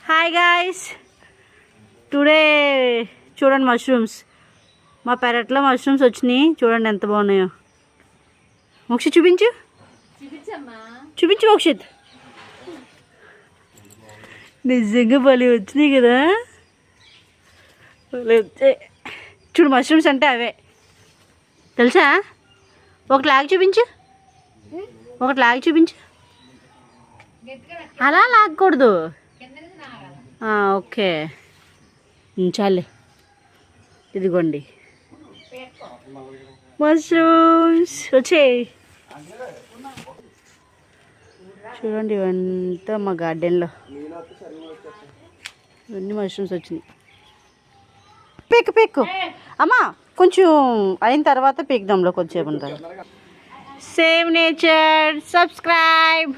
Hi guys, today చూడండి mushrooms. మా పెరట్లో మష్రూమ్స్ వచ్చినాయి. చూడండి ఎంత బాగున్నాయో. మోక్షిత్ చూపించు, చూపించు మోక్షిత్. నిజంగా భలే వచ్చినాయి కదా. చూడు, మష్రూమ్స్ అంటే అవే తెలుసా. ఒకటి లాగి చూపించు, ఒకటి లాగి చూపించు. అలా లాగకూడదు. ఓకే, చాలే. ఇదిగోండి మష్రూమ్స్ వచ్చాయి. చూడండి, ఇవంతా మా గార్డెన్లో ఇవన్నీ మష్రూమ్స్ వచ్చినాయి. పీక్ పీక్ అమ్మా, కొంచెం అయిన తర్వాత పీక్దాంలో కొంచెం ఉంటుంది. Save nature, subscribe.